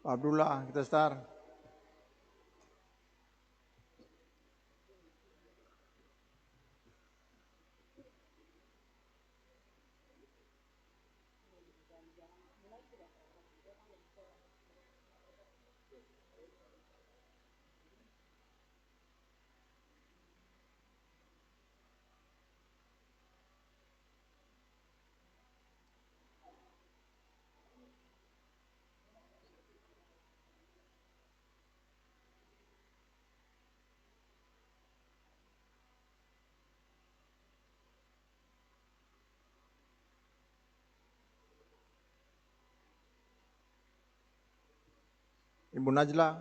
Abdullah, kita start. Ibu Najla.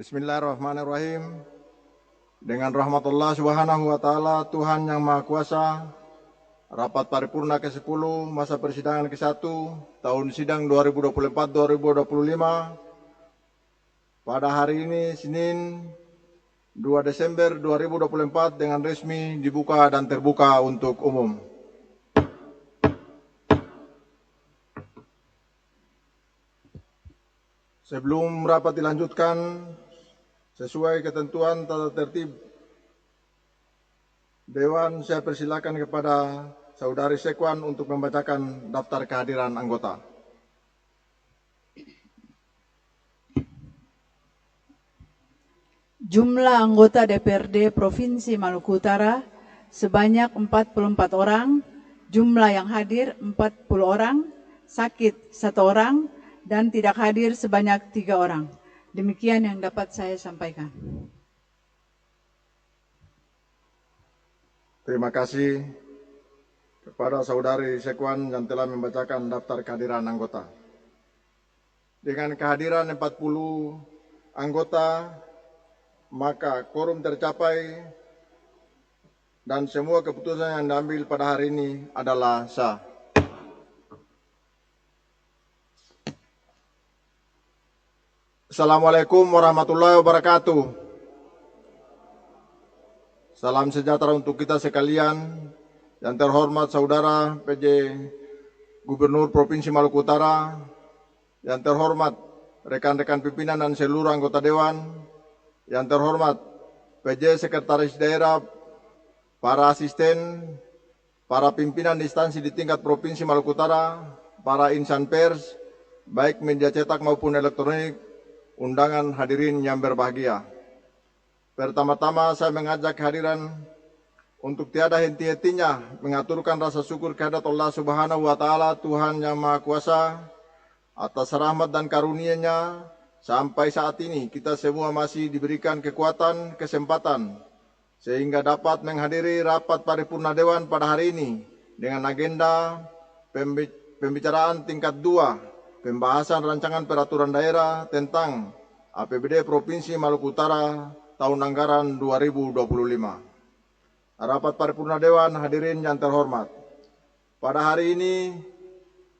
Bismillahirrahmanirrahim. Dengan rahmatullah subhanahu wa ta'ala, Tuhan yang Maha Kuasa, rapat paripurna ke-10 masa persidangan ke-1 tahun sidang 2024-2025 pada hari ini Senin 2 Desember 2024 dengan resmi dibuka dan terbuka untuk umum. Sebelum rapat dilanjutkan sesuai ketentuan tata tertib Dewan, saya persilakan kepada Saudari Sekwan untuk membacakan daftar kehadiran anggota. Jumlah anggota DPRD Provinsi Maluku Utara sebanyak 44 orang, jumlah yang hadir 40 orang, sakit 1 orang, dan tidak hadir sebanyak 3 orang. Demikian yang dapat saya sampaikan. Terima kasih kepada Saudari Sekwan yang telah membacakan daftar kehadiran anggota. Dengan kehadiran 40 anggota, maka quorum tercapai dan semua keputusan yang diambil pada hari ini adalah sah. Assalamualaikum warahmatullahi wabarakatuh. Salam sejahtera untuk kita sekalian. Yang terhormat Saudara PJ Gubernur Provinsi Maluku Utara, yang terhormat rekan-rekan pimpinan dan seluruh anggota Dewan, yang terhormat PJ Sekretaris Daerah, para asisten, para pimpinan instansi di tingkat Provinsi Maluku Utara, para insan pers, baik media cetak maupun elektronik, undangan hadirin yang berbahagia. Pertama-tama saya mengajak kehadiran untuk tiada henti-hentinya mengaturkan rasa syukur kehadirat Allah Subhanahu wa Ta'ala, Tuhan yang Maha Kuasa, atas rahmat dan karunia-Nya sampai saat ini kita semua masih diberikan kekuatan, kesempatan sehingga dapat menghadiri rapat paripurna Dewan pada hari ini dengan agenda pembicaraan tingkat 2, pembahasan rancangan peraturan daerah tentang APBD Provinsi Maluku Utara tahun anggaran 2025. Rapat paripurna Dewan, hadirin yang terhormat. Pada hari ini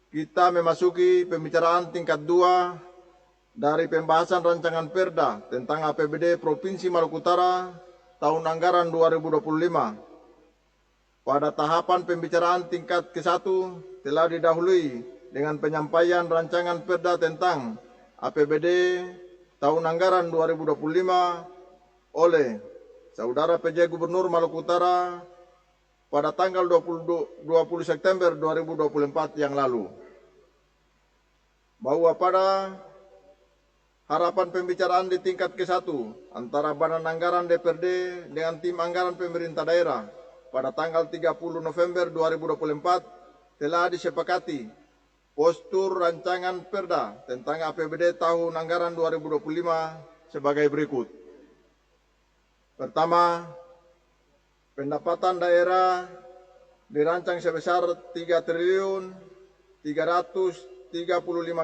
kita memasuki pembicaraan tingkat 2 dari pembahasan rancangan Perda tentang APBD Provinsi Maluku Utara tahun anggaran 2025. Pada tahapan pembicaraan tingkat ke-1 telah didahului dengan penyampaian rancangan Perda tentang APBD tahun anggaran 2025 oleh Saudara PJ Gubernur Maluku Utara pada tanggal 20 September 2024 yang lalu. Bahwa pada harapan pembicaraan di tingkat ke-1 antara Badan Anggaran DPRD dengan tim anggaran pemerintah daerah pada tanggal 30 November 2024 telah disepakati postur rancangan Perda tentang APBD tahun anggaran 2025 sebagai berikut. Pertama, pendapatan daerah dirancang sebesar 3.335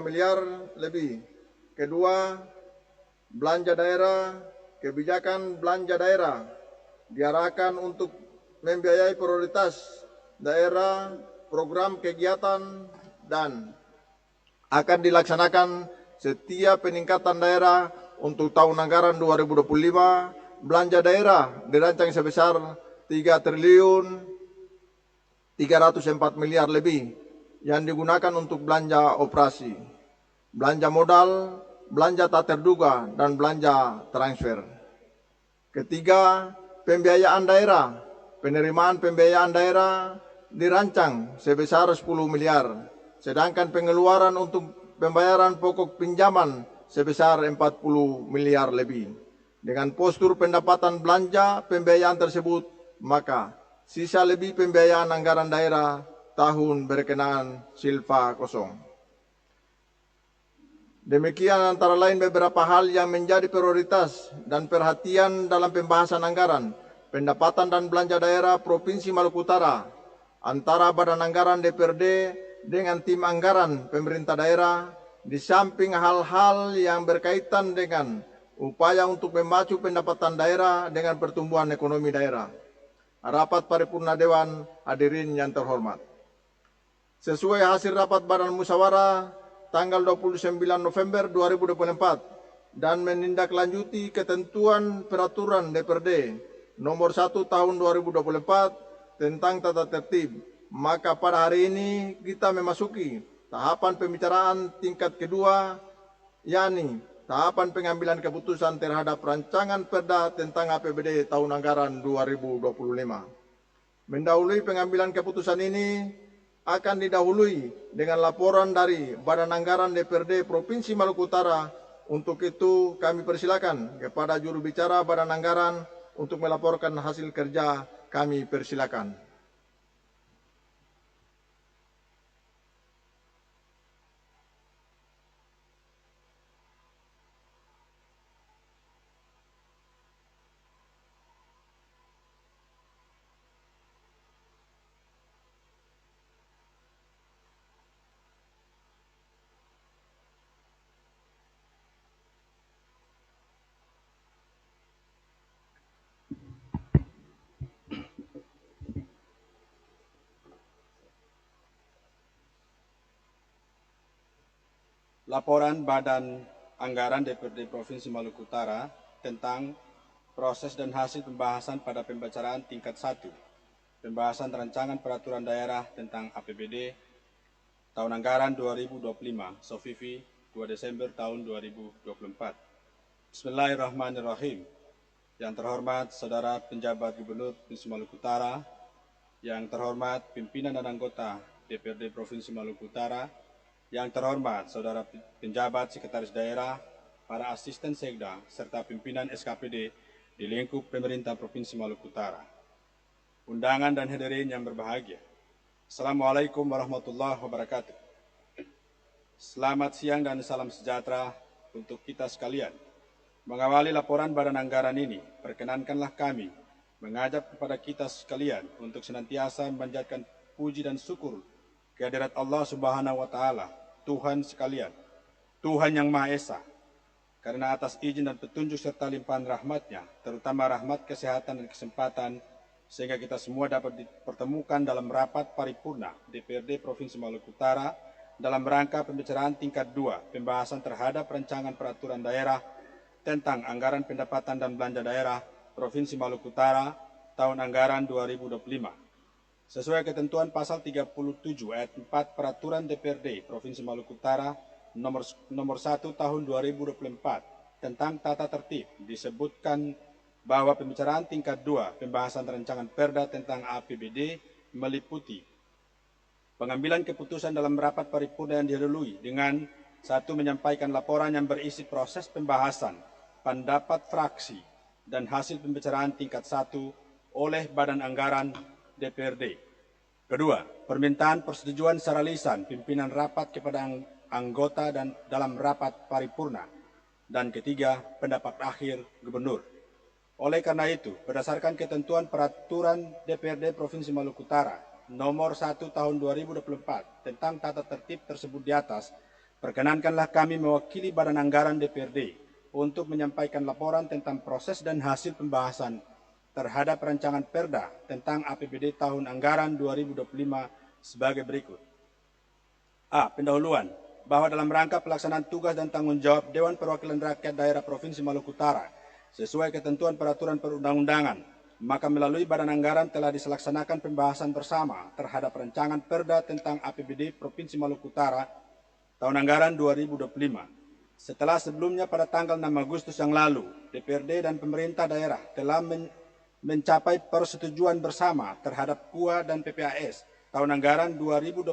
miliar lebih. Kedua, belanja daerah, kebijakan belanja daerah diarahkan untuk membiayai prioritas daerah, program kegiatan, dan akan dilaksanakan setiap peningkatan daerah untuk tahun anggaran 2025, belanja daerah dirancang sebesar 3 triliun 304 miliar lebih yang digunakan untuk belanja operasi, belanja modal, belanja tak terduga, dan belanja transfer. Ketiga, pembiayaan daerah. Penerimaan pembiayaan daerah dirancang sebesar 10 miliar, sedangkan pengeluaran untuk pembayaran pokok pinjaman sebesar 40 miliar lebih. Dengan postur pendapatan belanja pembiayaan tersebut, maka sisa lebih pembiayaan anggaran daerah tahun berkenaan silpa kosong. Demikian antara lain beberapa hal yang menjadi prioritas dan perhatian dalam pembahasan anggaran, pendapatan dan belanja daerah Provinsi Maluku Utara antara Badan Anggaran DPRD dengan tim anggaran pemerintah daerah, di samping hal-hal yang berkaitan dengan upaya untuk memacu pendapatan daerah dengan pertumbuhan ekonomi daerah. Rapat Paripurna Dewan hadirin yang terhormat. Sesuai hasil rapat Badan Musyawarah tanggal 29 November 2024 dan menindaklanjuti ketentuan peraturan DPRD nomor 1 tahun 2024 tentang tata tertib, maka pada hari ini kita memasuki tahapan pembicaraan tingkat kedua, yakni tahapan pengambilan keputusan terhadap rancangan perda tentang APBD tahun anggaran 2025. Mendahului pengambilan keputusan ini akan didahului dengan laporan dari Badan Anggaran DPRD Provinsi Maluku Utara. Untuk itu kami persilakan kepada juru bicara Badan Anggaran untuk melaporkan hasil kerja. Kami persilakan. Laporan Badan Anggaran DPRD Provinsi Maluku Utara tentang proses dan hasil pembahasan pada pembicaraan tingkat 1, pembahasan rancangan peraturan daerah tentang APBD tahun anggaran 2025, SOFIVI 2 Desember tahun 2024. Bismillahirrahmanirrahim. Yang terhormat Saudara Penjabat Gubernur Provinsi Maluku Utara, yang terhormat pimpinan dan anggota DPRD Provinsi Maluku Utara, yang terhormat Saudara Penjabat Sekretaris Daerah, para asisten sekda, serta pimpinan SKPD di lingkup pemerintah Provinsi Maluku Utara. Undangan dan hadirin yang berbahagia. Assalamualaikum warahmatullahi wabarakatuh. Selamat siang dan salam sejahtera untuk kita sekalian. Mengawali laporan Badan Anggaran ini, perkenankanlah kami mengajak kepada kita sekalian untuk senantiasa memanjatkan puji dan syukur kehadirat Allah Subhanahu wa Ta'ala, Tuhan sekalian, Tuhan yang Maha Esa, karena atas izin dan petunjuk serta limpahan rahmat-Nya, terutama rahmat kesehatan dan kesempatan, sehingga kita semua dapat dipertemukan dalam rapat paripurna DPRD Provinsi Maluku Utara dalam rangka pembicaraan tingkat 2, pembahasan terhadap rancangan peraturan daerah tentang anggaran pendapatan dan belanja daerah Provinsi Maluku Utara tahun anggaran 2025. Sesuai ketentuan pasal 37 ayat 4 Peraturan DPRD Provinsi Maluku Utara nomor 1 tahun 2024 tentang tata tertib, disebutkan bahwa pembicaraan tingkat 2 pembahasan rancangan perda tentang APBD meliputi pengambilan keputusan dalam rapat paripurna yang didahului dengan 1. Menyampaikan laporan yang berisi proses pembahasan, pendapat fraksi, dan hasil pembicaraan tingkat 1 oleh Badan Anggaran DPRD. Kedua, permintaan persetujuan secara lisan pimpinan rapat kepada anggota dan dalam rapat paripurna. Dan ketiga, pendapat akhir gubernur. Oleh karena itu, berdasarkan ketentuan peraturan DPRD Provinsi Maluku Utara nomor 1 tahun 2024 tentang tata tertib tersebut di atas, perkenankanlah kami mewakili Badan Anggaran DPRD untuk menyampaikan laporan tentang proses dan hasil pembahasan terhadap rancangan perda tentang APBD tahun anggaran 2025 sebagai berikut. A. Pendahuluan. bahwa dalam rangka pelaksanaan tugas dan tanggung jawab Dewan Perwakilan Rakyat Daerah Provinsi Maluku Utara sesuai ketentuan peraturan perundang-undangan, maka melalui Badan Anggaran telah dilaksanakan pembahasan bersama terhadap rancangan Perda tentang APBD Provinsi Maluku Utara tahun anggaran 2025. Setelah sebelumnya pada tanggal 6 Agustus yang lalu, DPRD dan pemerintah daerah telah mencapai persetujuan bersama terhadap KUA dan PPAS tahun anggaran 2025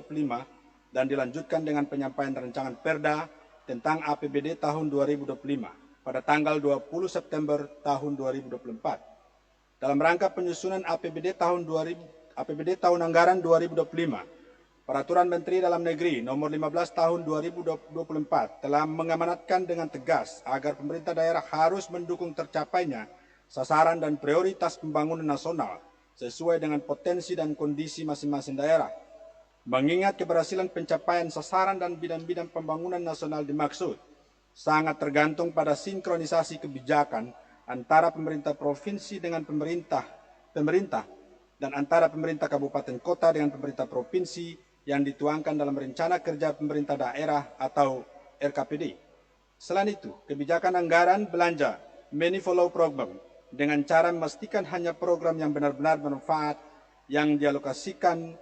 dan dilanjutkan dengan penyampaian rancangan Perda tentang APBD tahun 2025 pada tanggal 20 September tahun 2024. Dalam rangka penyusunan APBD tahun anggaran 2025, Peraturan Menteri Dalam Negeri Nomor 15 Tahun 2024 telah mengamanatkan dengan tegas agar pemerintah daerah harus mendukung tercapainya sasaran dan prioritas pembangunan nasional sesuai dengan potensi dan kondisi masing-masing daerah. Mengingat keberhasilan pencapaian sasaran dan bidang-bidang pembangunan nasional dimaksud sangat tergantung pada sinkronisasi kebijakan antara pemerintah provinsi dengan pemerintah dan antara pemerintah kabupaten kota dengan pemerintah provinsi yang dituangkan dalam Rencana Kerja Pemerintah Daerah atau RKPD. Selain itu, kebijakan anggaran belanja Money Follow Program dengan cara memastikan hanya program yang benar-benar bermanfaat yang dialokasikan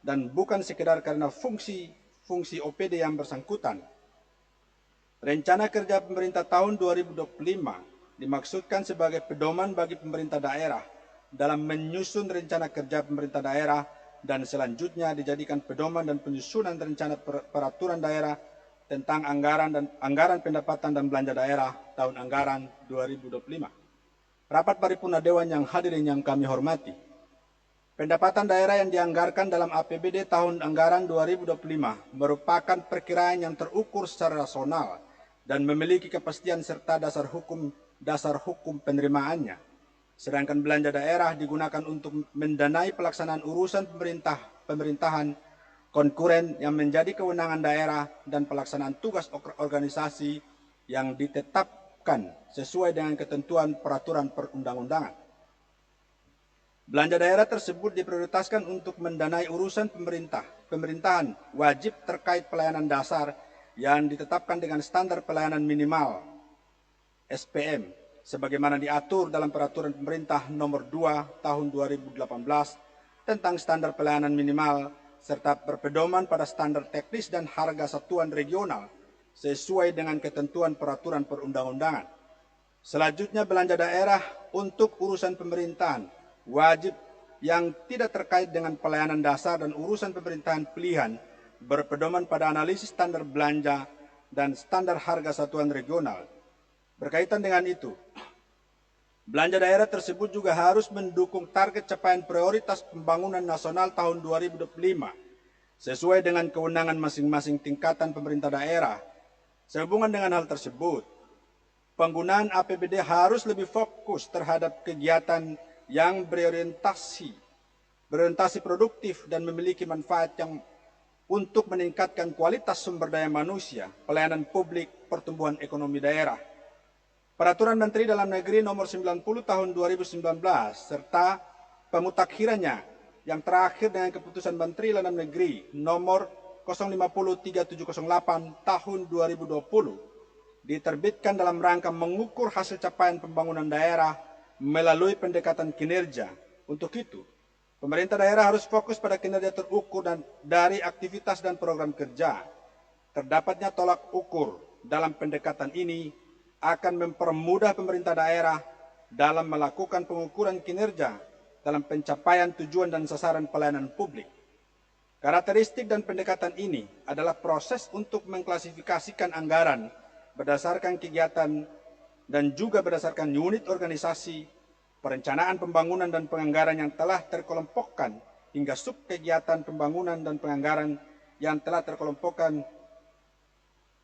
dan bukan sekedar karena fungsi OPD yang bersangkutan. Rencana Kerja Pemerintah tahun 2025 dimaksudkan sebagai pedoman bagi pemerintah daerah dalam menyusun rencana kerja pemerintah daerah dan selanjutnya dijadikan pedoman dan penyusunan rencana peraturan daerah tentang anggaran pendapatan dan belanja daerah tahun anggaran 2025. Rapat paripurna Dewan yang hadirin yang kami hormati, pendapatan daerah yang dianggarkan dalam APBD tahun anggaran 2025 merupakan perkiraan yang terukur secara rasional dan memiliki kepastian serta dasar hukum penerimaannya. Sedangkan belanja daerah digunakan untuk mendanai pelaksanaan urusan pemerintahan konkuren yang menjadi kewenangan daerah dan pelaksanaan tugas organisasi yang ditetapkan sesuai dengan ketentuan peraturan perundang-undangan. Belanja daerah tersebut diprioritaskan untuk mendanai urusan pemerintahan wajib terkait pelayanan dasar yang ditetapkan dengan standar pelayanan minimal SPM sebagaimana diatur dalam Peraturan Pemerintah Nomor 2 Tahun 2018 tentang standar pelayanan minimal serta berpedoman pada standar teknis dan harga satuan regional sesuai dengan ketentuan peraturan perundang-undangan. Selanjutnya, belanja daerah untuk urusan pemerintahan wajib yang tidak terkait dengan pelayanan dasar dan urusan pemerintahan pilihan berpedoman pada analisis standar belanja dan standar harga satuan regional. Berkaitan dengan itu, belanja daerah tersebut juga harus mendukung target capaian prioritas pembangunan nasional tahun 2025 sesuai dengan kewenangan masing-masing tingkatan pemerintah daerah. Sehubungan dengan hal tersebut, penggunaan APBD harus lebih fokus terhadap kegiatan yang berorientasi produktif dan memiliki manfaat yang untuk meningkatkan kualitas sumber daya manusia, pelayanan publik, pertumbuhan ekonomi daerah. Peraturan Menteri Dalam Negeri Nomor 90 Tahun 2019 serta pemutakhirannya yang terakhir dengan Keputusan Menteri Dalam Negeri Nomor 0503708 Tahun 2020 diterbitkan dalam rangka mengukur hasil capaian pembangunan daerah melalui pendekatan kinerja. Untuk itu, pemerintah daerah harus fokus pada kinerja terukur dan dari aktivitas dan program kerja. Terdapatnya tolak ukur dalam pendekatan ini akan mempermudah pemerintah daerah dalam melakukan pengukuran kinerja dalam pencapaian tujuan dan sasaran pelayanan publik. Karakteristik dan pendekatan ini adalah proses untuk mengklasifikasikan anggaran berdasarkan kegiatan dan juga berdasarkan unit organisasi, perencanaan pembangunan dan penganggaran yang telah terkelompokkan hingga subkegiatan pembangunan dan penganggaran yang telah terkelompokkan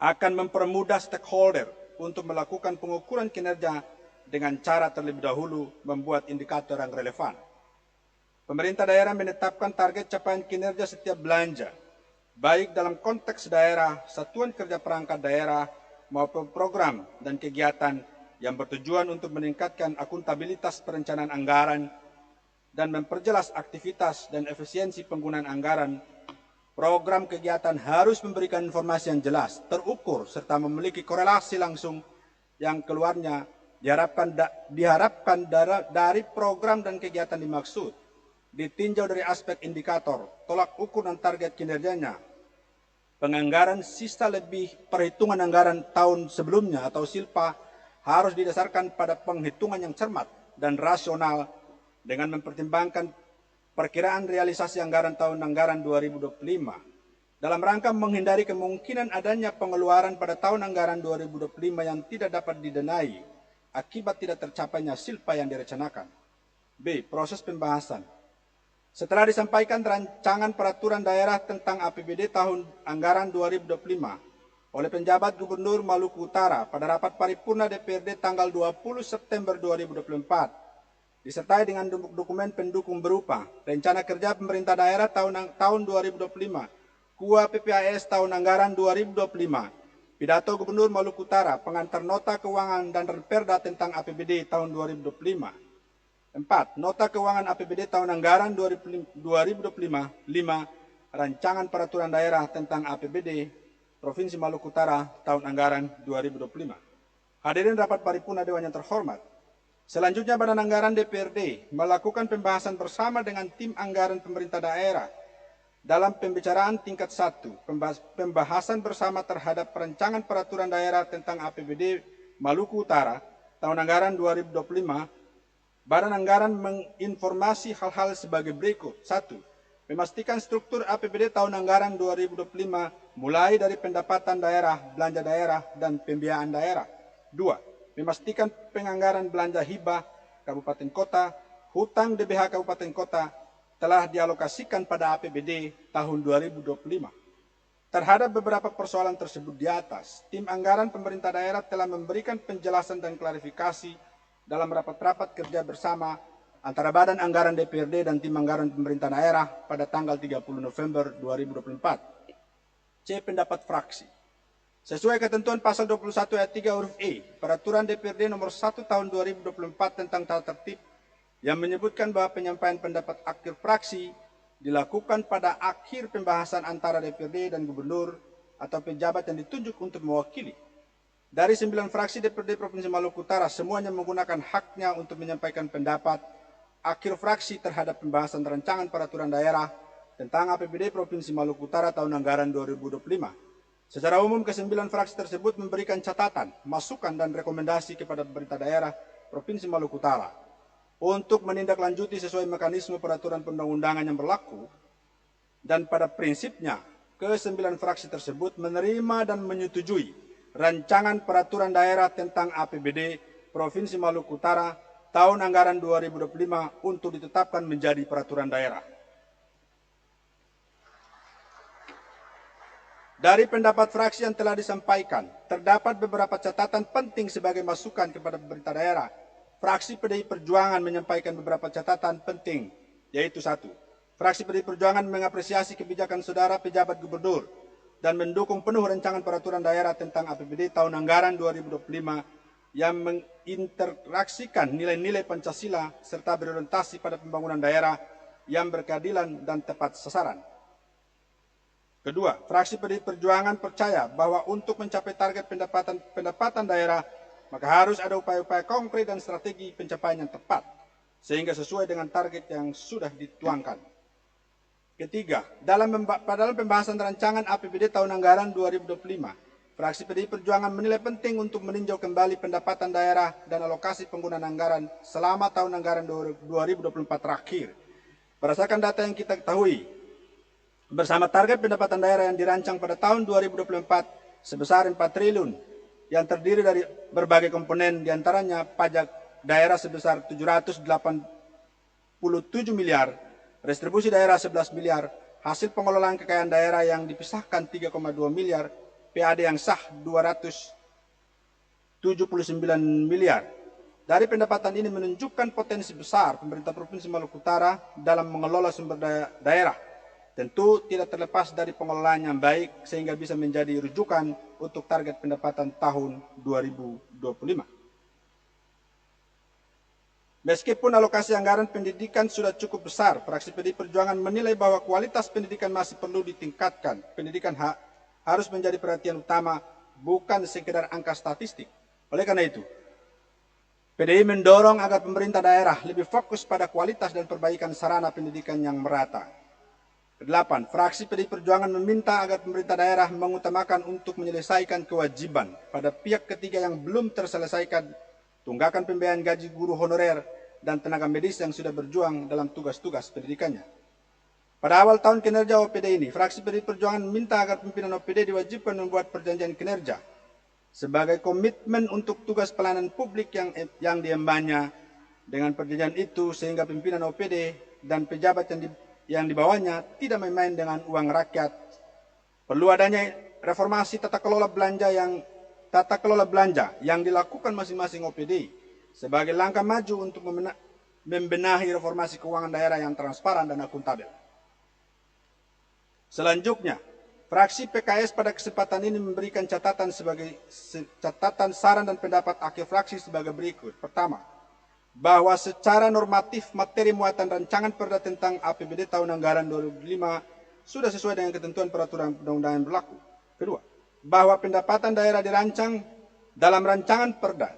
akan mempermudah stakeholder untuk melakukan pengukuran kinerja dengan cara terlebih dahulu membuat indikator yang relevan. Pemerintah daerah menetapkan target capaian kinerja setiap belanja, baik dalam konteks daerah, satuan kerja perangkat daerah, maupun program dan kegiatan yang bertujuan untuk meningkatkan akuntabilitas perencanaan anggaran dan memperjelas aktivitas dan efisiensi penggunaan anggaran Program kegiatan harus memberikan informasi yang jelas, terukur, serta memiliki korelasi langsung yang keluarnya diharapkan dari program dan kegiatan dimaksud, ditinjau dari aspek indikator, tolak ukur dan target kinerjanya, penganggaran sisa lebih perhitungan anggaran tahun sebelumnya atau SILPA harus didasarkan pada penghitungan yang cermat dan rasional dengan mempertimbangkan perkiraan realisasi anggaran tahun anggaran 2025 dalam rangka menghindari kemungkinan adanya pengeluaran pada tahun anggaran 2025 yang tidak dapat didenai akibat tidak tercapainya SILPA yang direncanakan. B. Proses pembahasan. Setelah disampaikan rancangan peraturan daerah tentang APBD tahun anggaran 2025 oleh penjabat Gubernur Maluku Utara pada rapat paripurna DPRD tanggal 20 September 2024, disertai dengan dokumen pendukung berupa rencana kerja pemerintah daerah tahun 2025, KUA PPAS tahun anggaran 2025, pidato Gubernur Maluku Utara, pengantar nota keuangan dan perda tentang APBD tahun 2025. 4. Nota keuangan APBD tahun anggaran 2025. 5. Rancangan peraturan daerah tentang APBD Provinsi Maluku Utara tahun anggaran 2025. Hadirin rapat paripurna Dewan yang terhormat. Selanjutnya Badan Anggaran DPRD melakukan pembahasan bersama dengan tim anggaran pemerintah daerah dalam pembicaraan tingkat 1, pembahasan bersama terhadap perancangan peraturan daerah tentang APBD Maluku Utara tahun anggaran 2025. Badan Anggaran menginformasi hal-hal sebagai berikut. 1. Memastikan struktur APBD tahun anggaran 2025 mulai dari pendapatan daerah, belanja daerah, dan pembiayaan daerah. 2. Memastikan penganggaran belanja hibah kabupaten kota, hutang DBH kabupaten kota telah dialokasikan pada APBD tahun 2025. Terhadap beberapa persoalan tersebut di atas, tim anggaran pemerintah daerah telah memberikan penjelasan dan klarifikasi dalam rapat-rapat kerja bersama antara Badan Anggaran DPRD dan tim anggaran pemerintah daerah pada tanggal 30 November 2024. C. Pendapat fraksi. Sesuai ketentuan pasal 21 ayat 3 huruf E, Peraturan DPRD nomor 1 tahun 2024 tentang tata tertib yang menyebutkan bahwa penyampaian pendapat akhir fraksi dilakukan pada akhir pembahasan antara DPRD dan gubernur atau pejabat yang ditunjuk untuk mewakili. Dari 9 fraksi DPRD Provinsi Maluku Utara, semuanya menggunakan haknya untuk menyampaikan pendapat akhir fraksi terhadap pembahasan rancangan peraturan daerah tentang APBD Provinsi Maluku Utara tahun anggaran 2025. Secara umum, ke-9 fraksi tersebut memberikan catatan, masukan, dan rekomendasi kepada pemerintah daerah Provinsi Maluku Utara untuk menindaklanjuti sesuai mekanisme peraturan perundang-undangan yang berlaku, dan pada prinsipnya, ke-9 fraksi tersebut menerima dan menyetujui rancangan peraturan daerah tentang APBD Provinsi Maluku Utara tahun anggaran 2025 untuk ditetapkan menjadi peraturan daerah. Dari pendapat fraksi yang telah disampaikan, terdapat beberapa catatan penting sebagai masukan kepada pemerintah daerah. Fraksi PDI Perjuangan menyampaikan beberapa catatan penting, yaitu 1. Fraksi PDI Perjuangan mengapresiasi kebijakan saudara pejabat gubernur dan mendukung penuh rancangan peraturan daerah tentang APBD tahun anggaran 2025 yang menginteraksikan nilai-nilai Pancasila serta berorientasi pada pembangunan daerah yang berkeadilan dan tepat sasaran. Kedua, fraksi PDI Perjuangan percaya bahwa untuk mencapai target pendapatan daerah, maka harus ada upaya-upaya konkret dan strategi pencapaian yang tepat, sehingga sesuai dengan target yang sudah dituangkan. Ketiga, dalam pembahasan rancangan APBD tahun anggaran 2025, fraksi PDI Perjuangan menilai penting untuk meninjau kembali pendapatan daerah dan alokasi penggunaan anggaran selama tahun anggaran 2024 terakhir. Berdasarkan data yang kita ketahui, bersama target pendapatan daerah yang dirancang pada tahun 2024 sebesar 4 triliun, yang terdiri dari berbagai komponen, diantaranya pajak daerah sebesar 787 miliar, restribusi daerah 11 miliar, hasil pengelolaan kekayaan daerah yang dipisahkan 3,2 miliar, PAD yang sah 279 miliar. Dari pendapatan ini menunjukkan potensi besar pemerintah Provinsi Maluku Utara dalam mengelola sumber daya daerah. Tentu tidak terlepas dari pengelolaan yang baik sehingga bisa menjadi rujukan untuk target pendapatan tahun 2025. Meskipun alokasi anggaran pendidikan sudah cukup besar, fraksi PDI Perjuangan menilai bahwa kualitas pendidikan masih perlu ditingkatkan. Pendidikan harus menjadi perhatian utama, bukan sekedar angka statistik. Oleh karena itu, PDI mendorong agar pemerintah daerah lebih fokus pada kualitas dan perbaikan sarana pendidikan yang merata. 8. Fraksi PDI Perjuangan meminta agar pemerintah daerah mengutamakan untuk menyelesaikan kewajiban pada pihak ketiga yang belum terselesaikan tunggakan pembiayaan gaji guru honorer dan tenaga medis yang sudah berjuang dalam tugas-tugas pendidikannya. Pada awal tahun kinerja OPD ini, fraksi PDI Perjuangan meminta agar pimpinan OPD diwajibkan membuat perjanjian kinerja sebagai komitmen untuk tugas pelayanan publik yang diembannya. Dengan perjanjian itu, sehingga pimpinan OPD dan pejabat yang dibawanya tidak main-main dengan uang rakyat. Perlu adanya reformasi tata kelola belanja yang dilakukan masing-masing OPD sebagai langkah maju untuk membenahi reformasi keuangan daerah yang transparan dan akuntabel. Selanjutnya, fraksi PKS pada kesempatan ini memberikan catatan saran dan pendapat akhir fraksi sebagai berikut. Pertama, bahwa secara normatif materi muatan rancangan perda tentang APBD tahun anggaran 2005 sudah sesuai dengan ketentuan peraturan undang-undangan berlaku. Kedua, bahwa pendapatan daerah dirancang dalam rancangan perda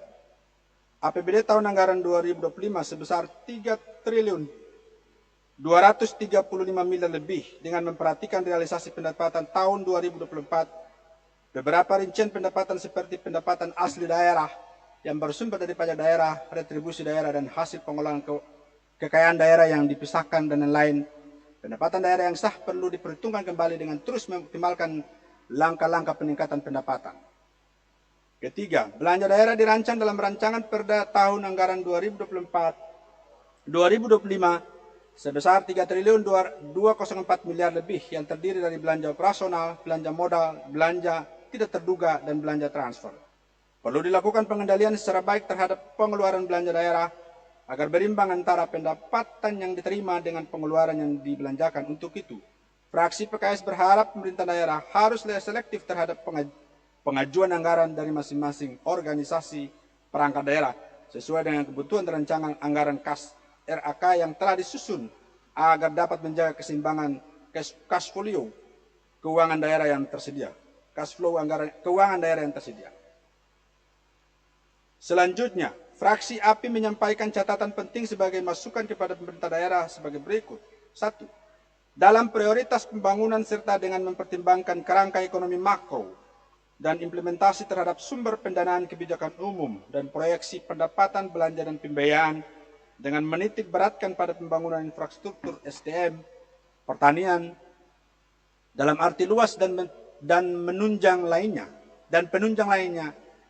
APBD tahun anggaran 2025 sebesar 3 triliun 235 miliar lebih dengan memperhatikan realisasi pendapatan tahun 2024, beberapa rincian pendapatan seperti pendapatan asli daerah yang bersumber dari pajak daerah, retribusi daerah, dan hasil pengolahan kekayaan daerah yang dipisahkan dan lain-lain. Pendapatan daerah yang sah perlu diperhitungkan kembali dengan terus mengoptimalkan langkah-langkah peningkatan pendapatan. Ketiga, belanja daerah dirancang dalam rancangan perda tahun anggaran 2024-2025 sebesar 3 triliun 204 miliar lebih yang terdiri dari belanja operasional, belanja modal, belanja tidak terduga, dan belanja transfer. Perlu dilakukan pengendalian secara baik terhadap pengeluaran belanja daerah agar berimbang antara pendapatan yang diterima dengan pengeluaran yang dibelanjakan. Untuk itu, fraksi PKS berharap pemerintah daerah harus lebih selektif terhadap pengajuan anggaran dari masing-masing organisasi perangkat daerah sesuai dengan kebutuhan rancangan anggaran kas RAK yang telah disusun agar dapat menjaga keseimbangan cash flow keuangan daerah yang tersedia. Keuangan daerah yang tersedia. Selanjutnya, fraksi API menyampaikan catatan penting sebagai masukan kepada pemerintah daerah sebagai berikut. 1. Dalam prioritas pembangunan serta dengan mempertimbangkan kerangka ekonomi makro dan implementasi terhadap sumber pendanaan kebijakan umum dan proyeksi pendapatan belanja dan pembiayaan dengan menitik beratkan pada pembangunan infrastruktur SDM, pertanian, dalam arti luas dan penunjang lainnya,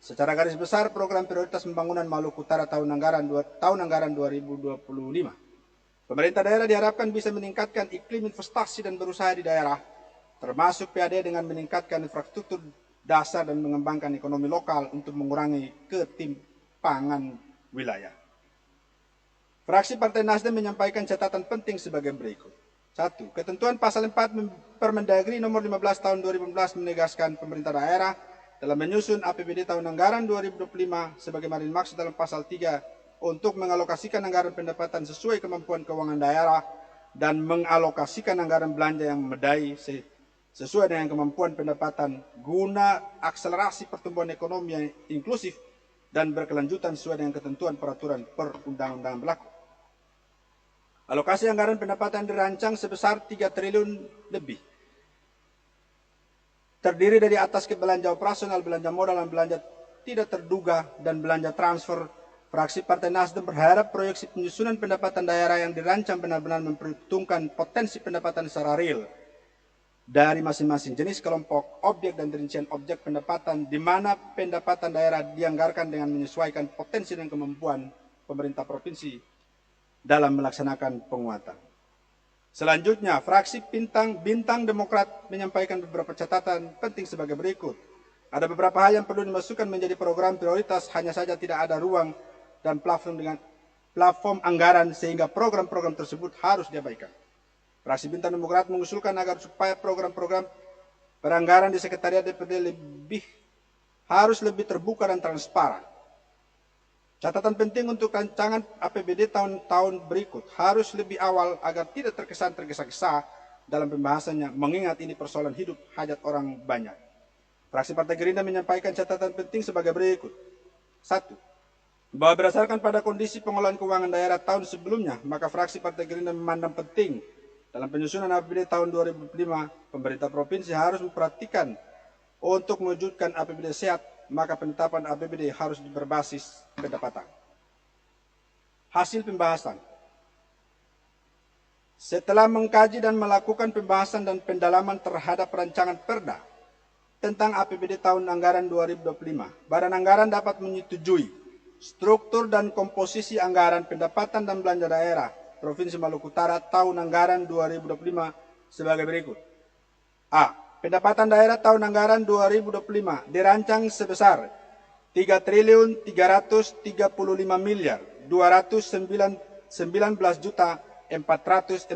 secara garis besar program prioritas pembangunan Maluku Utara tahun anggaran 2025. Pemerintah daerah diharapkan bisa meningkatkan iklim investasi dan berusaha di daerah, termasuk PAD dengan meningkatkan infrastruktur dasar dan mengembangkan ekonomi lokal untuk mengurangi ketimpangan wilayah. Fraksi Partai Nasdem menyampaikan catatan penting sebagai berikut. 1. Ketentuan pasal 4 Permendagri nomor 15 tahun 2015 menegaskan pemerintah daerah dalam menyusun APBD tahun anggaran 2025 sebagaimana dimaksud dalam pasal 3 untuk mengalokasikan anggaran pendapatan sesuai kemampuan keuangan daerah dan mengalokasikan anggaran belanja yang memadai sesuai dengan kemampuan pendapatan guna akselerasi pertumbuhan ekonomi yang inklusif dan berkelanjutan sesuai dengan ketentuan peraturan perundang-undangan berlaku. Alokasi anggaran pendapatan dirancang sebesar 3 triliun lebih. Terdiri dari atas belanja operasional, belanja modal, dan belanja tidak terduga, dan belanja transfer. Fraksi Partai Nasdem berharap proyeksi penyusunan pendapatan daerah yang dirancang benar-benar memperhitungkan potensi pendapatan secara real dari masing-masing jenis kelompok, objek, dan rincian objek pendapatan, di mana pendapatan daerah dianggarkan dengan menyesuaikan potensi dan kemampuan pemerintah provinsi dalam melaksanakan penguatan. Selanjutnya, fraksi Bintang Demokrat menyampaikan beberapa catatan penting sebagai berikut. Ada beberapa hal yang perlu dimasukkan menjadi program prioritas, hanya saja tidak ada ruang dan platform anggaran sehingga program-program tersebut harus diabaikan. Fraksi Bintang Demokrat mengusulkan agar supaya program-program peranggaran di Sekretariat DPRD harus lebih terbuka dan transparan. Catatan penting untuk rancangan APBD tahun-tahun berikut harus lebih awal agar tidak terkesan tergesa-gesa dalam pembahasannya, mengingat ini persoalan hidup hajat orang banyak. Fraksi Partai Gerindra menyampaikan catatan penting sebagai berikut. 1. Bahwa berdasarkan pada kondisi pengelolaan keuangan daerah tahun sebelumnya, maka fraksi Partai Gerindra memandang penting dalam penyusunan APBD tahun 2005, pemerintah provinsi harus memperhatikan untuk mewujudkan APBD sehat, maka penetapan APBD harus berbasis pendapatan. Hasil pembahasan. Setelah mengkaji dan melakukan pembahasan dan pendalaman terhadap rancangan Perda tentang APBD tahun anggaran 2025, Badan Anggaran dapat menyetujui struktur dan komposisi anggaran pendapatan dan belanja daerah Provinsi Maluku Utara tahun anggaran 2025 sebagai berikut. A. Pendapatan daerah tahun anggaran 2025 dirancang sebesar 3.335 miliar 219 juta 447.680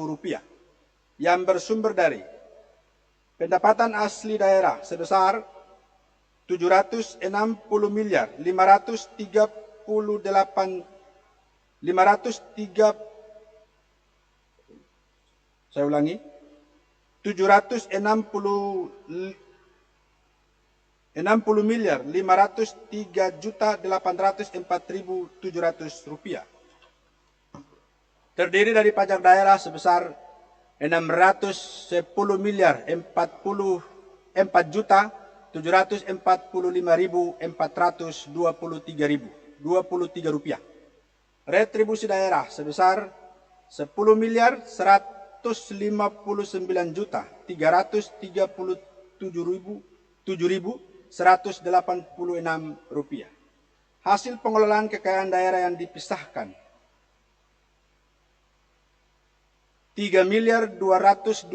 rupiah yang bersumber dari pendapatan asli daerah sebesar 760 miliar 760 miliar 503 juta 804.700 rupiah. Terdiri dari pajak daerah sebesar 610 miliar 44 juta 745.423 rupiah. Retribusi daerah sebesar 10 miliar 159 juta 337.186 rupiah. Hasil pengelolaan kekayaan daerah yang dipisahkan 3 miliar 226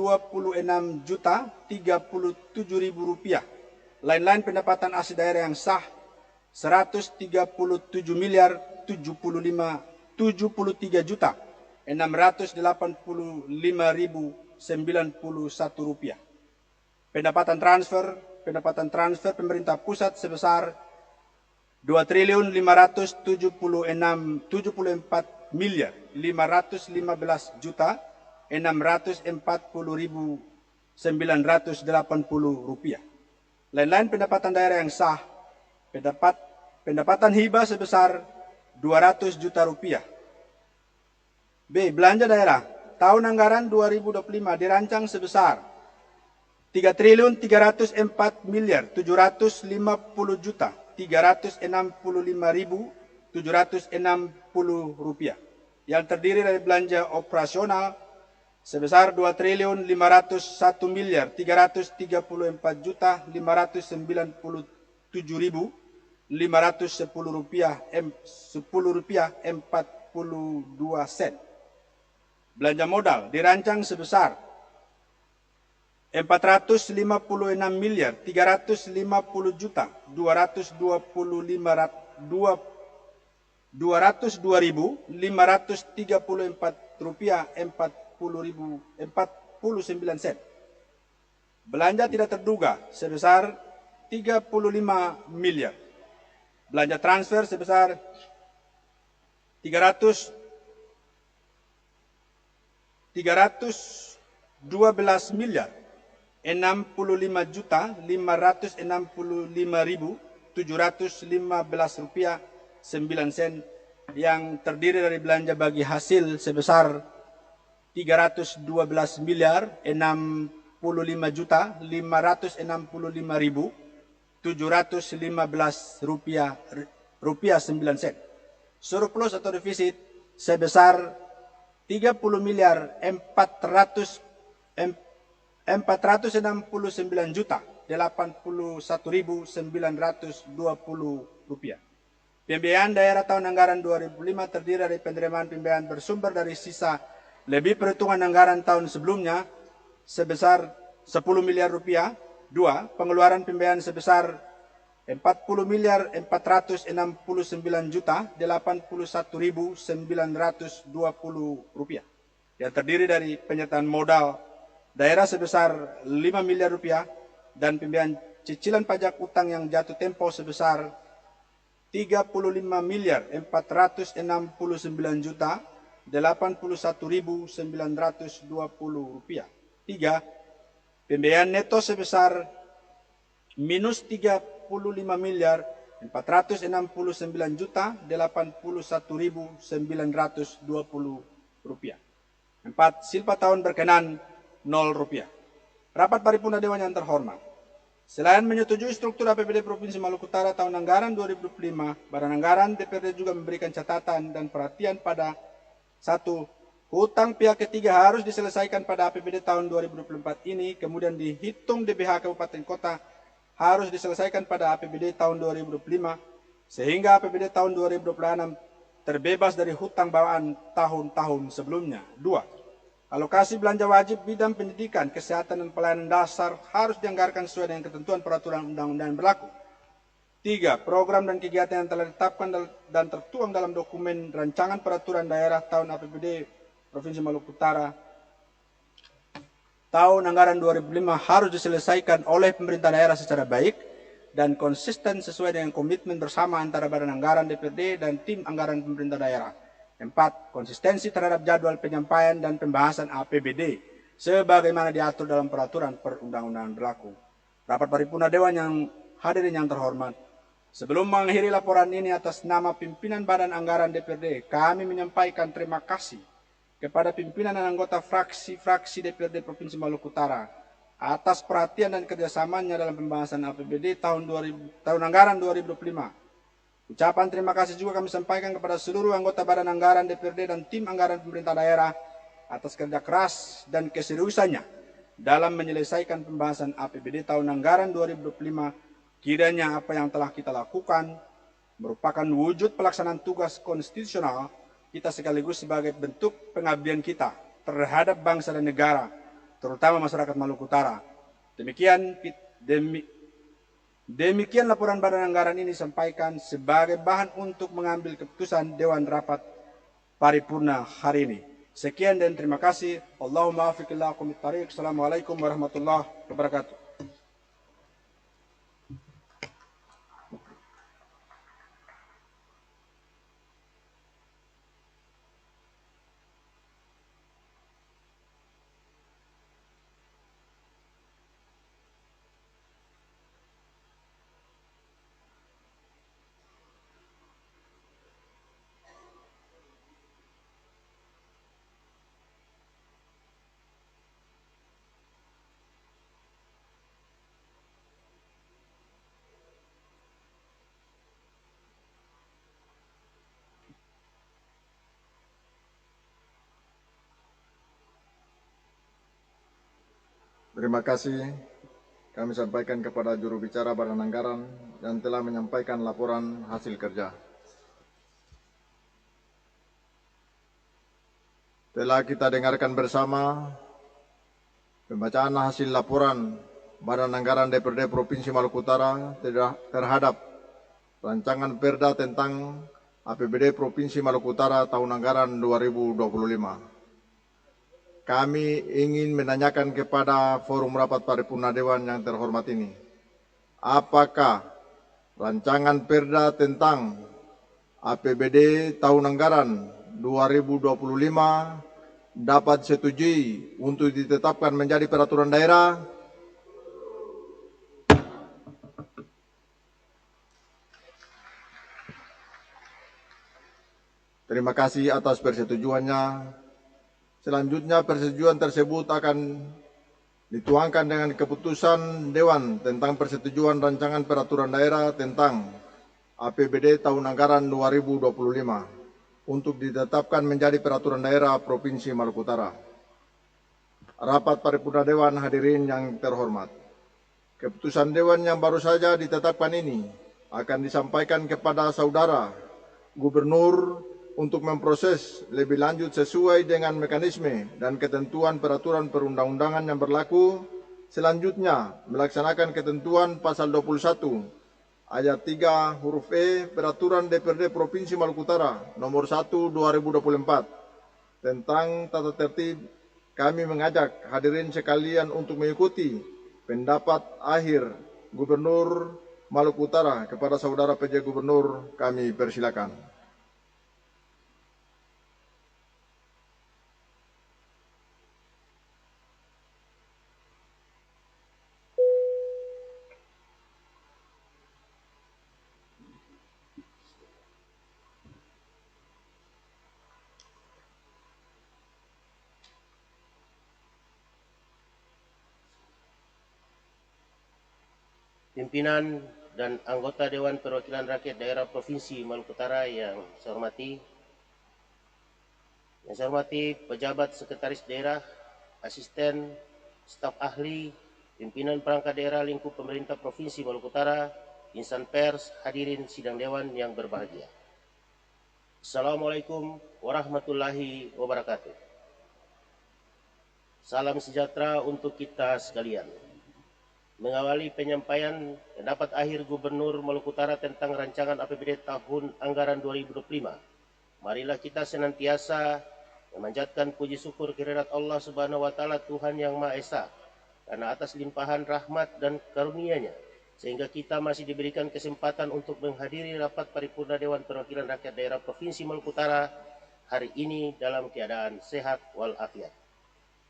juta 37.000 rupiah. Lain-lain pendapatan asli daerah yang sah 137 miliar 73 juta 685.091 rupiah. Pendapatan transfer pemerintah pusat sebesar 2.574 miliar 515 juta 640.980 rupiah. Lain-lain pendapatan daerah yang sah, pendapatan hibah sebesar 200 juta rupiah. B. Belanja daerah tahun anggaran 2025 dirancang sebesar 3.304 miliar 750 juta 365.760 rupiah yang terdiri dari belanja operasional sebesar 2.501 miliar 334 juta 597.510 rupiah 10 rupiah 42 sen. Belanja modal dirancang sebesar 456 miliar 350 juta 202.534 rupiah 49 sen. Belanja tidak terduga sebesar 35 miliar. Belanja transfer sebesar 312 miliar 65 juta 565.715 rupiah 9 sen yang terdiri dari belanja bagi hasil sebesar 312 miliar 65 juta 565.715 rupiah 9 sen. Surplus atau defisit sebesar 30 miliar 469 juta 81.920 rupiah. Pembiayaan daerah tahun anggaran 2005 terdiri dari penerimaan pembiayaan bersumber dari sisa lebih perhitungan anggaran tahun sebelumnya sebesar 10 miliar rupiah. 2. Pengeluaran pembiayaan sebesar 40 miliar 469 juta 81.920 rupiah yang terdiri dari penyertaan modal daerah sebesar 5 miliar rupiah, dan pembiayaan cicilan pajak utang yang jatuh tempo sebesar 35 miliar 469 juta 81.920 rupiah. 3. Pembiayaan neto sebesar minus 35 miliar 469 juta 81.920 rupiah. 4. Silpa tahun berkenan 0 rupiah. Rapat Paripurna Dewan yang terhormat, selain menyetujui struktur APBD Provinsi Maluku Utara tahun anggaran 2025, Badan Anggaran DPRD juga memberikan catatan dan perhatian pada 1. Hutang pihak ketiga harus diselesaikan pada APBD tahun 2024 ini, kemudian dihitung DBH Kabupaten Kota harus diselesaikan pada APBD tahun 2025, sehingga APBD tahun 2026 terbebas dari hutang bawaan tahun-tahun sebelumnya. 2. Alokasi belanja wajib bidang pendidikan, kesehatan, dan pelayanan dasar harus dianggarkan sesuai dengan ketentuan peraturan undang-undang yang berlaku. 3. Program dan kegiatan yang telah ditetapkan dan tertuang dalam dokumen rancangan peraturan daerah tahun APBD Provinsi Maluku Utara tahun anggaran 2005 harus diselesaikan oleh pemerintah daerah secara baik dan konsisten sesuai dengan komitmen bersama antara Badan Anggaran DPRD dan tim anggaran pemerintah daerah. 4. Konsistensi terhadap jadwal penyampaian dan pembahasan APBD sebagaimana diatur dalam peraturan perundang-undangan berlaku. Rapat Paripurna Dewan yang hadirin yang terhormat, sebelum mengakhiri laporan ini atas nama pimpinan Badan Anggaran DPRD, kami menyampaikan terima kasih kepada pimpinan dan anggota fraksi-fraksi DPRD Provinsi Maluku Utara atas perhatian dan kerjasamanya dalam pembahasan APBD tahun anggaran 2025. Ucapan terima kasih juga kami sampaikan kepada seluruh anggota Badan Anggaran DPRD dan tim anggaran pemerintah daerah atas kerja keras dan keseriusannya dalam menyelesaikan pembahasan APBD tahun anggaran 2025. Kiranya apa yang telah kita lakukan merupakan wujud pelaksanaan tugas konstitusional kita sekaligus sebagai bentuk pengabdian kita terhadap bangsa dan negara, terutama masyarakat Maluku Utara. Demikian laporan Badan Anggaran ini disampaikan sebagai bahan untuk mengambil keputusan Dewan Rapat Paripurna hari ini. Sekian dan terima kasih. Allahumma afiqillah kumit tariq. Assalamualaikum warahmatullahi wabarakatuh. Terima kasih kami sampaikan kepada juru bicara Badan Anggaran yang telah menyampaikan laporan hasil kerja. Telah kita dengarkan bersama pembacaan hasil laporan Badan Anggaran DPRD Provinsi Maluku Utara terhadap rancangan perda tentang APBD Provinsi Maluku Utara tahun anggaran 2025. Kami ingin menanyakan kepada forum rapat paripurna Dewan yang terhormat ini, apakah rancangan perda tentang APBD tahun anggaran 2025 dapat disetujui untuk ditetapkan menjadi peraturan daerah? Terima kasih atas persetujuannya. Selanjutnya persetujuan tersebut akan dituangkan dengan keputusan Dewan tentang persetujuan rancangan peraturan daerah tentang APBD tahun anggaran 2025 untuk ditetapkan menjadi peraturan daerah Provinsi Maluku Utara. Rapat Paripurna Dewan hadirin yang terhormat, keputusan Dewan yang baru saja ditetapkan ini akan disampaikan kepada Saudara Gubernur untuk memproses lebih lanjut sesuai dengan mekanisme dan ketentuan peraturan perundang-undangan yang berlaku. Selanjutnya, melaksanakan ketentuan pasal 21 ayat 3 huruf E Peraturan DPRD Provinsi Maluku Utara nomor 1 2024 tentang tata tertib kami mengajak hadirin sekalian untuk mengikuti pendapat akhir Gubernur Maluku Utara. Kepada Saudara PJ Gubernur kami persilakan. Pimpinan dan anggota Dewan Perwakilan Rakyat Daerah Provinsi Maluku Utara yang saya hormati, pejabat sekretaris daerah, asisten, staf ahli, pimpinan perangkat daerah lingkup pemerintah Provinsi Maluku Utara, insan pers, hadirin sidang dewan yang berbahagia. Assalamualaikum warahmatullahi wabarakatuh. Salam sejahtera untuk kita sekalian. Mengawali penyampaian pendapat akhir Gubernur Maluku Utara tentang rancangan APBD tahun anggaran 2025, marilah kita senantiasa memanjatkan puji syukur kehadirat Allah Subhanahu wa Ta'ala, Tuhan yang Maha Esa, karena atas limpahan rahmat dan karunia-Nya sehingga kita masih diberikan kesempatan untuk menghadiri rapat paripurna Dewan Perwakilan Rakyat Daerah Provinsi Maluku Utara hari ini dalam keadaan sehat walafiat.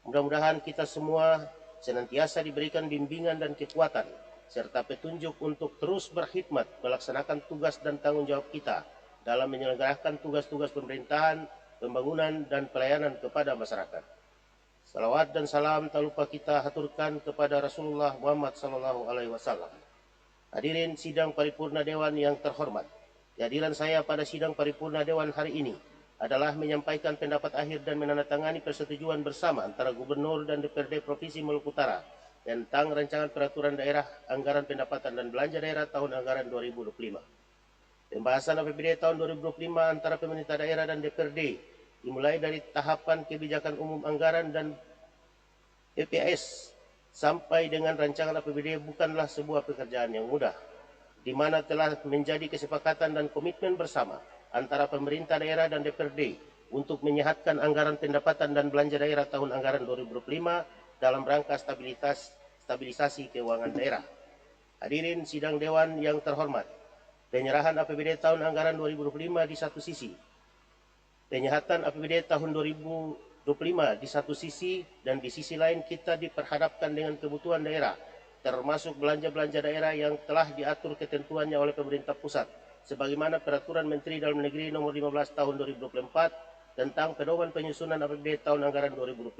Mudah-mudahan kita semua senantiasa diberikan bimbingan dan kekuatan serta petunjuk untuk terus berkhidmat melaksanakan tugas dan tanggung jawab kita dalam menyelenggarakan tugas-tugas pemerintahan, pembangunan, dan pelayanan kepada masyarakat. Salawat dan salam tak lupa kita haturkan kepada Rasulullah Muhammad SAW. Hadirin sidang paripurna Dewan yang terhormat, kehadiran saya pada sidang paripurna Dewan hari ini adalah menyampaikan pendapat akhir dan menandatangani persetujuan bersama antara Gubernur dan DPRD Provinsi Maluku Utara tentang rancangan peraturan daerah anggaran pendapatan dan belanja daerah tahun anggaran 2025. Pembahasan APBD tahun 2025 antara pemerintah daerah dan DPRD dimulai dari tahapan kebijakan umum anggaran dan PPAS sampai dengan rancangan APBD bukanlah sebuah pekerjaan yang mudah, di mana telah menjadi kesepakatan dan komitmen bersama antara pemerintah daerah dan DPRD untuk menyehatkan anggaran pendapatan dan belanja daerah tahun anggaran 2025 dalam rangka stabilisasi keuangan daerah. Hadirin sidang dewan yang terhormat, penyerahan APBD tahun anggaran 2025 di satu sisi, penyehatan APBD tahun 2025 di satu sisi, dan di sisi lain kita diperhadapkan dengan kebutuhan daerah, termasuk belanja-belanja daerah yang telah diatur ketentuannya oleh pemerintah pusat, sebagaimana Peraturan Menteri Dalam Negeri Nomor 15 Tahun 2024 tentang pedoman penyusunan APBD tahun anggaran 2025.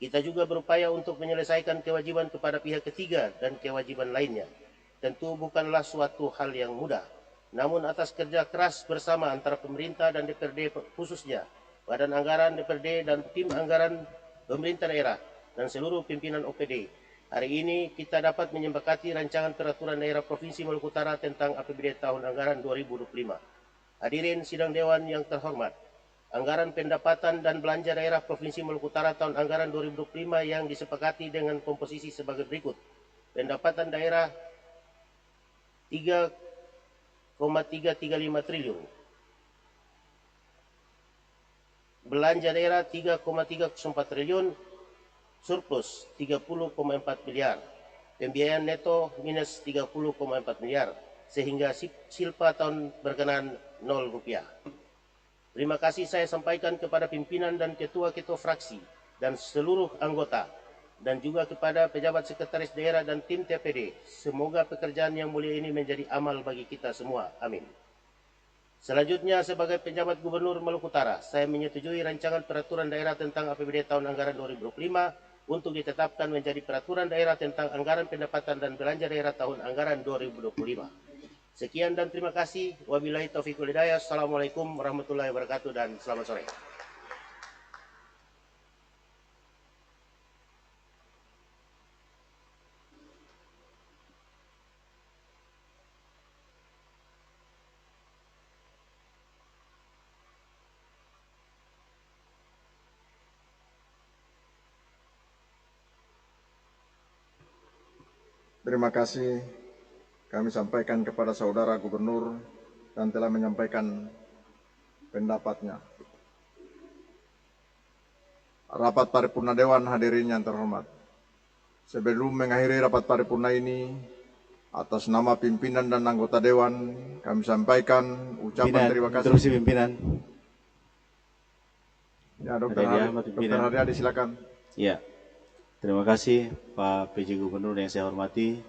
Kita juga berupaya untuk menyelesaikan kewajiban kepada pihak ketiga dan kewajiban lainnya. Tentu bukanlah suatu hal yang mudah, namun atas kerja keras bersama antara pemerintah dan DPRD khususnya, Badan Anggaran DPRD dan tim anggaran pemerintah daerah dan seluruh pimpinan OPD, hari ini kita dapat menyepakati rancangan peraturan daerah Provinsi Maluku Utara tentang APBD tahun anggaran 2025. Hadirin sidang dewan yang terhormat, anggaran pendapatan dan belanja daerah Provinsi Maluku Utara tahun anggaran 2025 yang disepakati dengan komposisi sebagai berikut. Pendapatan daerah 3,335 triliun. Belanja daerah 3,304 triliun. Surplus 30,4 miliar, pembiayaan neto minus 30,4 miliar, sehingga silpa tahun berkenaan 0 rupiah. Terima kasih saya sampaikan kepada pimpinan dan ketua-ketua fraksi dan seluruh anggota, dan juga kepada pejabat sekretaris daerah dan tim TPD. Semoga pekerjaan yang mulia ini menjadi amal bagi kita semua. Amin. Selanjutnya, sebagai penjabat Gubernur Maluku Utara, saya menyetujui rancangan peraturan daerah tentang APBD tahun anggaran 2025 untuk ditetapkan menjadi peraturan daerah tentang anggaran pendapatan dan belanja daerah tahun anggaran 2025. Sekian dan terima kasih. Wabillahi taufiq wal hidayah. Assalamualaikum warahmatullahi wabarakatuh dan selamat sore. Terima kasih kami sampaikan kepada Saudara Gubernur dan telah menyampaikan pendapatnya. rapat paripurna Dewan hadirin yang terhormat. Sebelum mengakhiri rapat paripurna ini, atas nama pimpinan dan anggota Dewan, kami sampaikan ucapan terima kasih. Interupsi pimpinan. Ya, Dr. Ada dia, Pak Dr. Pimpinan. Haryadi, silakan. Ya, terima kasih Pak PJ Gubernur yang saya hormati,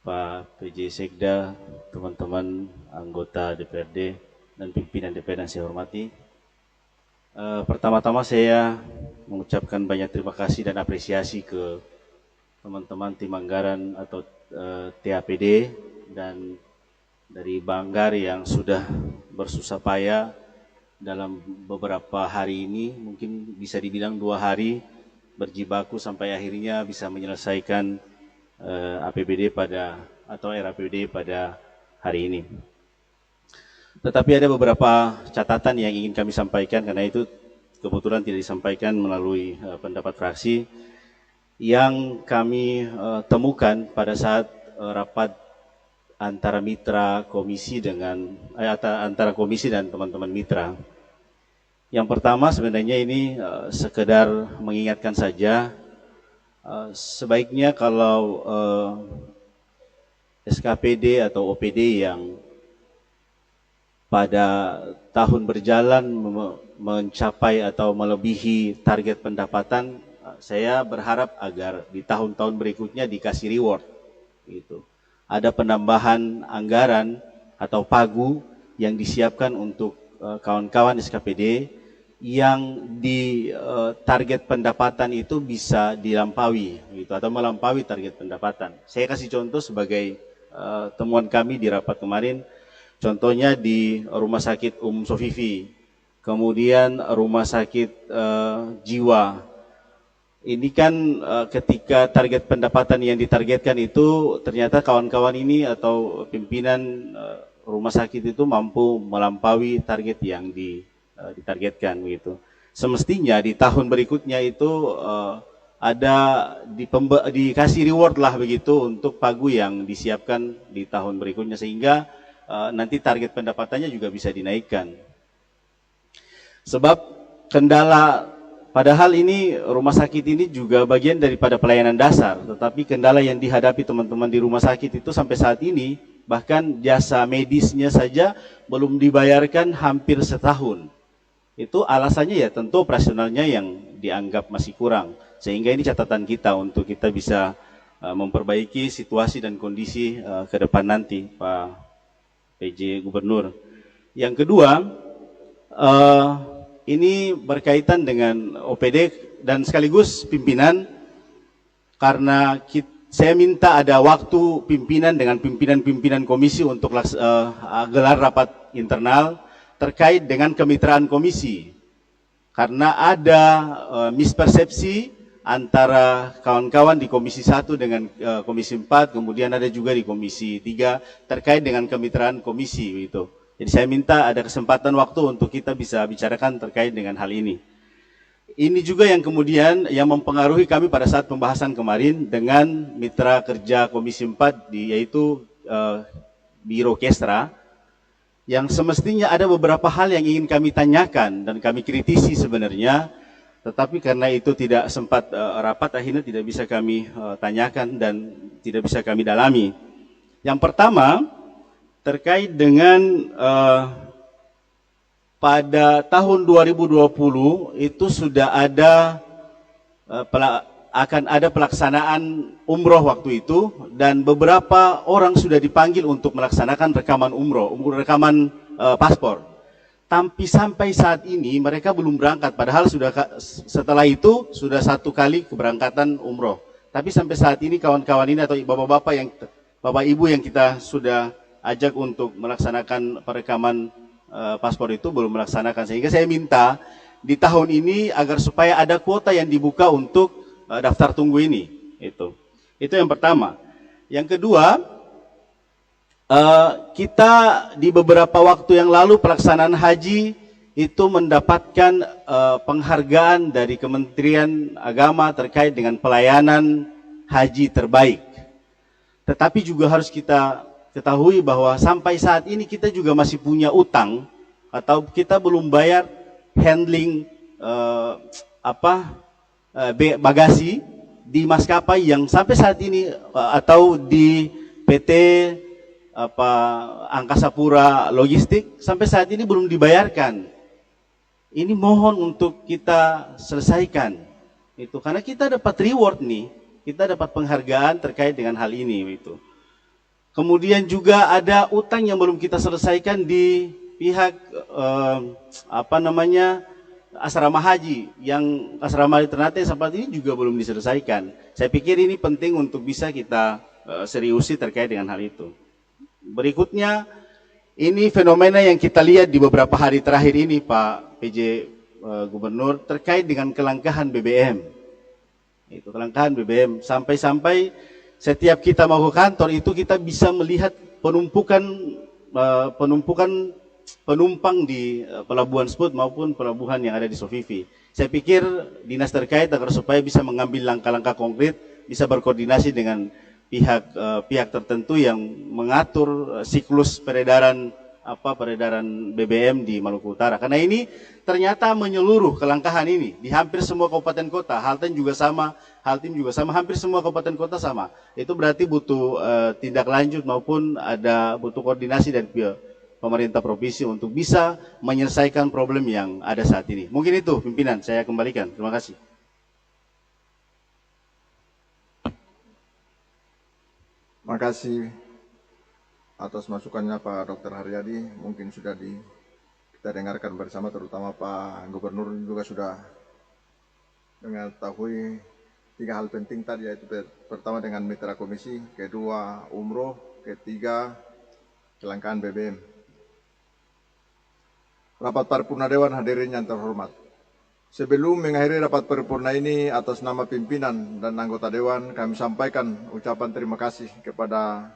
Pak PJ Sekda, teman-teman anggota DPRD, dan pimpinan DPR yang saya hormati. Pertama-tama saya mengucapkan banyak terima kasih dan apresiasi ke teman-teman tim anggaran atau TAPD dan dari Banggar yang sudah bersusah payah dalam beberapa hari ini, mungkin bisa dibilang 2 hari berjibaku sampai akhirnya bisa menyelesaikan APBD atau RAPBD pada hari ini. Tetapi ada beberapa catatan yang ingin kami sampaikan, karena itu kebetulan tidak disampaikan melalui pendapat fraksi yang kami temukan pada saat rapat antara mitra komisi dengan antara komisi dan teman-teman mitra. Yang pertama sebenarnya ini sekedar mengingatkan saja, sebaiknya kalau SKPD atau OPD yang pada tahun berjalan mencapai atau melebihi target pendapatan, saya berharap agar di tahun-tahun berikutnya dikasih reward gitu. Ada penambahan anggaran atau pagu yang disiapkan untuk kawan-kawan SKPD yang di target pendapatan itu bisa dilampaui gitu, atau melampaui target pendapatan. Saya kasih contoh sebagai temuan kami di rapat kemarin, contohnya di Rumah Sakit Sofifi, kemudian Rumah Sakit Jiwa. Ini kan ketika target pendapatan yang ditargetkan itu ternyata kawan-kawan ini atau pimpinan rumah sakit itu mampu melampaui target yang ditargetkan begitu. Semestinya di tahun berikutnya itu ada dikasih reward lah begitu untuk pagu yang disiapkan di tahun berikutnya, sehingga nanti target pendapatannya juga bisa dinaikkan. Sebab kendala, padahal ini rumah sakit ini juga bagian daripada pelayanan dasar, tetapi kendala yang dihadapi teman-teman di rumah sakit itu sampai saat ini, bahkan jasa medisnya saja belum dibayarkan hampir setahun. Itu alasannya ya tentu operasionalnya yang dianggap masih kurang. Sehingga ini catatan kita untuk kita bisa memperbaiki situasi dan kondisi ke depan nanti, Pak PJ Gubernur. Yang kedua, ini berkaitan dengan OPD dan sekaligus pimpinan, karena saya minta ada waktu pimpinan dengan pimpinan-pimpinan komisi untuk gelar rapat internal terkait dengan kemitraan komisi. Karena ada mispersepsi antara kawan-kawan di Komisi 1 dengan Komisi 4, kemudian ada juga di Komisi 3 terkait dengan kemitraan komisi gitu. Jadi saya minta ada kesempatan waktu untuk kita bisa bicarakan terkait dengan hal ini. Ini juga yang kemudian yang mempengaruhi kami pada saat pembahasan kemarin dengan mitra kerja Komisi 4 yaitu Biro Kestra, yang semestinya ada beberapa hal yang ingin kami tanyakan dan kami kritisi sebenarnya, tetapi karena itu tidak sempat rapat, akhirnya tidak bisa kami tanyakan dan tidak bisa kami dalami. Yang pertama, terkait dengan pada tahun 2020 itu sudah ada akan ada pelaksanaan umroh waktu itu, dan beberapa orang sudah dipanggil untuk melaksanakan rekaman rekaman paspor. Tapi sampai saat ini mereka belum berangkat, padahal sudah setelah itu sudah 1 kali keberangkatan umroh. Tapi sampai saat ini kawan-kawan ini atau bapak ibu yang kita sudah ajak untuk melaksanakan perekaman paspor itu belum melaksanakan, sehingga saya minta di tahun ini agar supaya ada kuota yang dibuka untuk daftar tunggu ini. Itu yang pertama. Yang kedua, kita di beberapa waktu yang lalu pelaksanaan haji itu mendapatkan penghargaan dari Kementerian Agama terkait dengan pelayanan haji terbaik. Tetapi juga harus kita ketahui bahwa sampai saat ini kita juga masih punya utang, atau kita belum bayar handling bagasi di maskapai yang sampai saat ini atau di PT Angkasa Pura Logistik sampai saat ini belum dibayarkan. Ini mohon untuk kita selesaikan itu, karena kita dapat reward nih, kita dapat penghargaan terkait dengan hal ini itu. Kemudian juga ada utang yang belum kita selesaikan di pihak asrama haji, yang asrama di Ternate sampai ini juga belum diselesaikan. Saya pikir ini penting untuk bisa kita seriusi terkait dengan hal itu. Berikutnya, ini fenomena yang kita lihat di beberapa hari terakhir ini, Pak PJ Gubernur, terkait dengan kelangkaan BBM. Itu kelangkaan BBM, sampai-sampai setiap kita mau ke kantor itu kita bisa melihat penumpukan penumpang di pelabuhan Sput maupun pelabuhan yang ada di Sofifi. Saya pikir dinas terkait agar supaya bisa mengambil langkah-langkah konkret, bisa berkoordinasi dengan pihak tertentu yang mengatur siklus peredaran BBM di Maluku Utara. Karena ini ternyata menyeluruh kelangkaan ini di hampir semua kabupaten kota. Haltim juga sama, hampir semua kabupaten kota sama. Itu berarti butuh tindak lanjut maupun butuh koordinasi dari pemerintah provinsi untuk bisa menyelesaikan problem yang ada saat ini. Mungkin itu pimpinan, saya kembalikan. Terima kasih. Terima kasih atas masukannya Pak Dr. Haryadi. Mungkin sudah kita dengarkan bersama, terutama Pak Gubernur juga sudah mengetahui 3 hal penting tadi, yaitu pertama dengan mitra komisi, kedua umroh, ketiga kelangkaan BBM. Rapat paripurna Dewan hadirin yang terhormat. Sebelum mengakhiri rapat paripurna ini, atas nama pimpinan dan anggota Dewan, kami sampaikan ucapan terima kasih kepada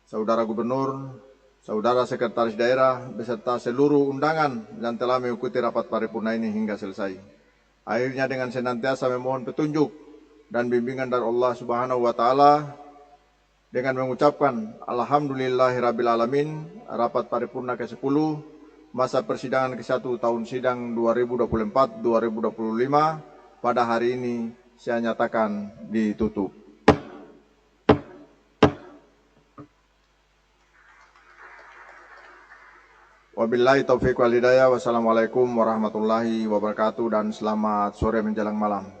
Saudara Gubernur, Saudara Sekretaris Daerah, beserta seluruh undangan yang telah mengikuti rapat paripurna ini hingga selesai. Akhirnya dengan senantiasa memohon petunjuk dan bimbingan dari Allah Subhanahu wa Ta'ala, dengan mengucapkan Alhamdulillahirrabbilalamin, rapat paripurna ke-10 masa persidangan ke-1 tahun sidang 2024-2025 pada hari ini saya nyatakan ditutup. Wabillahi taufiq wal hidayah. Wassalamualaikum warahmatullahi wabarakatuh dan selamat sore menjelang malam.